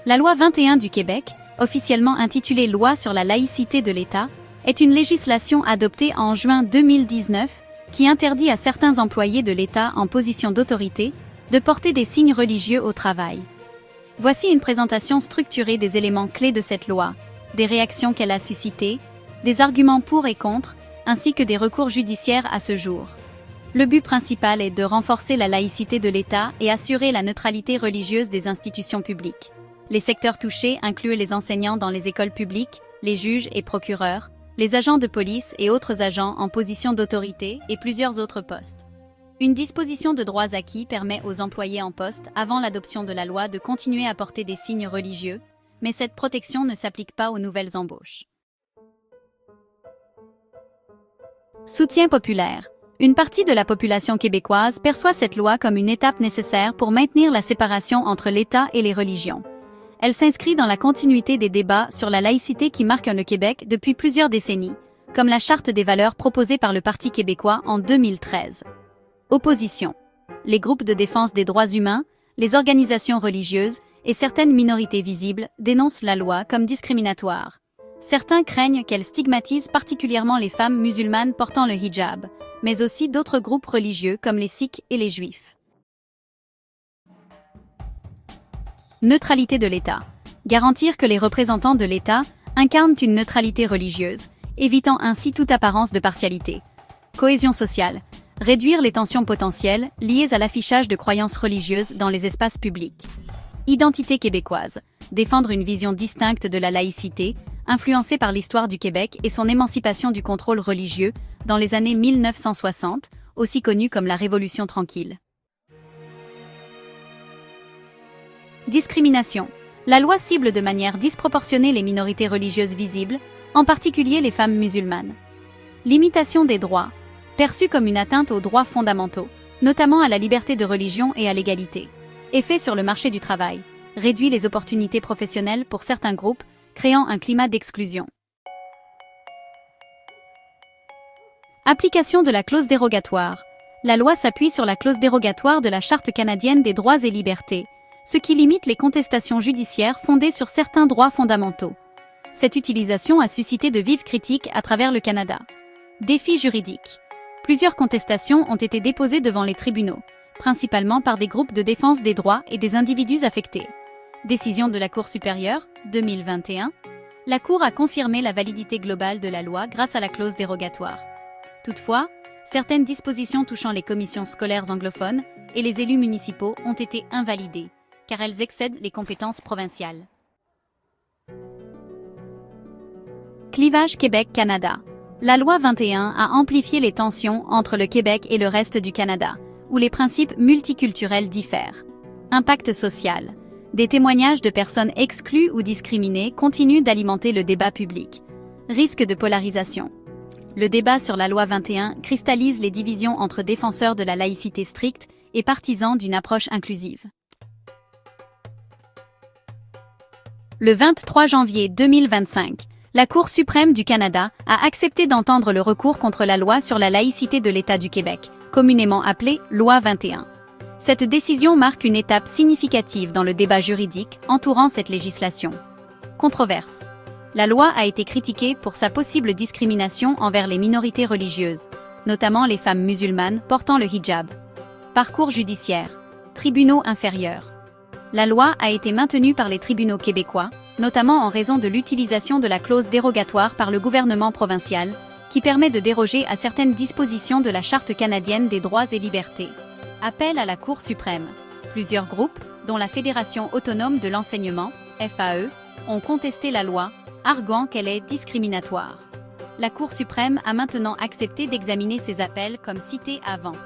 La loi 21 du Québec, officiellement intitulée Loi sur la laïcité de l'État, est une législation adoptée en juin 2019 qui interdit à certains employés de l'État en position d'autorité de porter des signes religieux au travail. Voici une présentation structurée des éléments clés de cette loi, des réactions qu'elle a suscitées, des arguments pour et contre, ainsi que des recours judiciaires à ce jour. Le but principal est de renforcer la laïcité de l'État et assurer la neutralité religieuse des institutions publiques. Les secteurs touchés incluent les enseignants dans les écoles publiques, les juges et procureurs, les agents de police et autres agents en position d'autorité et plusieurs autres postes. Une disposition de droits acquis permet aux employés en poste avant l'adoption de la loi de continuer à porter des signes religieux, mais cette protection ne s'applique pas aux nouvelles embauches. Soutien populaire. Une partie de la population québécoise perçoit cette loi comme une étape nécessaire pour maintenir la séparation entre l'État et les religions. Elle s'inscrit dans la continuité des débats sur la laïcité qui marquent le Québec depuis plusieurs décennies, comme la Charte des valeurs proposée par le Parti québécois en 2013. Opposition. Les groupes de défense des droits humains, les organisations religieuses et certaines minorités visibles dénoncent la loi comme discriminatoire. Certains craignent qu'elle stigmatise particulièrement les femmes musulmanes portant le hijab, mais aussi d'autres groupes religieux comme les Sikhs et les Juifs. Neutralité de l'État. Garantir que les représentants de l'État incarnent une neutralité religieuse, évitant ainsi toute apparence de partialité. Cohésion sociale. Réduire les tensions potentielles liées à l'affichage de croyances religieuses dans les espaces publics. Identité québécoise. Défendre une vision distincte de la laïcité, influencée par l'histoire du Québec et son émancipation du contrôle religieux dans les années 1960, aussi connue comme la Révolution tranquille. Discrimination. La loi cible de manière disproportionnée les minorités religieuses visibles, en particulier les femmes musulmanes. Limitation des droits. Perçue comme une atteinte aux droits fondamentaux, notamment à la liberté de religion et à l'égalité. Effet sur le marché du travail. Réduit les opportunités professionnelles pour certains groupes, créant un climat d'exclusion. Application de la clause dérogatoire. La loi s'appuie sur la clause dérogatoire de la Charte canadienne des droits et libertés, ce qui limite les contestations judiciaires fondées sur certains droits fondamentaux. Cette utilisation a suscité de vives critiques à travers le Canada. Défis juridiques. Plusieurs contestations ont été déposées devant les tribunaux, principalement par des groupes de défense des droits et des individus affectés. Décision de la Cour supérieure, 2021. La Cour a confirmé la validité globale de la loi grâce à la clause dérogatoire. Toutefois, certaines dispositions touchant les commissions scolaires anglophones et les élus municipaux ont été invalidées, car elles excèdent les compétences provinciales. Clivage Québec-Canada. La loi 21 a amplifié les tensions entre le Québec et le reste du Canada, où les principes multiculturels diffèrent. Impact social. Des témoignages de personnes exclues ou discriminées continuent d'alimenter le débat public. Risque de polarisation. Le débat sur la loi 21 cristallise les divisions entre défenseurs de la laïcité stricte et partisans d'une approche inclusive. Le 23 janvier 2025, la Cour suprême du Canada a accepté d'entendre le recours contre la loi sur la laïcité de l'État du Québec, communément appelée Loi 21. Cette décision marque une étape significative dans le débat juridique entourant cette législation. Controverse. La loi a été critiquée pour sa possible discrimination envers les minorités religieuses, notamment les femmes musulmanes portant le hijab. Parcours judiciaire. Tribunaux inférieurs. La loi a été maintenue par les tribunaux québécois, notamment en raison de l'utilisation de la clause dérogatoire par le gouvernement provincial, qui permet de déroger à certaines dispositions de la Charte canadienne des droits et libertés. Appel à la Cour suprême. Plusieurs groupes, dont la Fédération autonome de l'enseignement, FAE, ont contesté la loi, arguant qu'elle est discriminatoire. La Cour suprême a maintenant accepté d'examiner ces appels comme cités avant.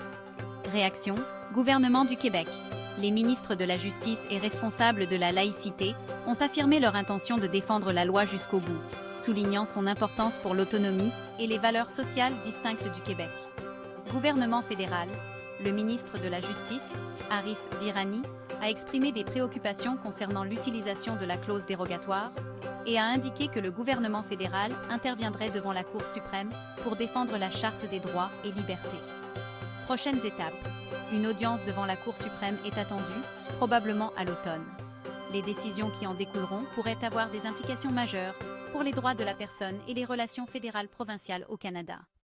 Réaction, gouvernement du Québec. Les ministres de la Justice et responsables de la laïcité ont affirmé leur intention de défendre la loi jusqu'au bout, soulignant son importance pour l'autonomie et les valeurs sociales distinctes du Québec. Gouvernement fédéral. Le ministre de la Justice, Arif Virani, a exprimé des préoccupations concernant l'utilisation de la clause dérogatoire et a indiqué que le gouvernement fédéral interviendrait devant la Cour suprême pour défendre la Charte des droits et libertés. Prochaines étapes. Une audience devant la Cour suprême est attendue, probablement à l'automne. Les décisions qui en découleront pourraient avoir des implications majeures pour les droits de la personne et les relations fédérales provinciales au Canada.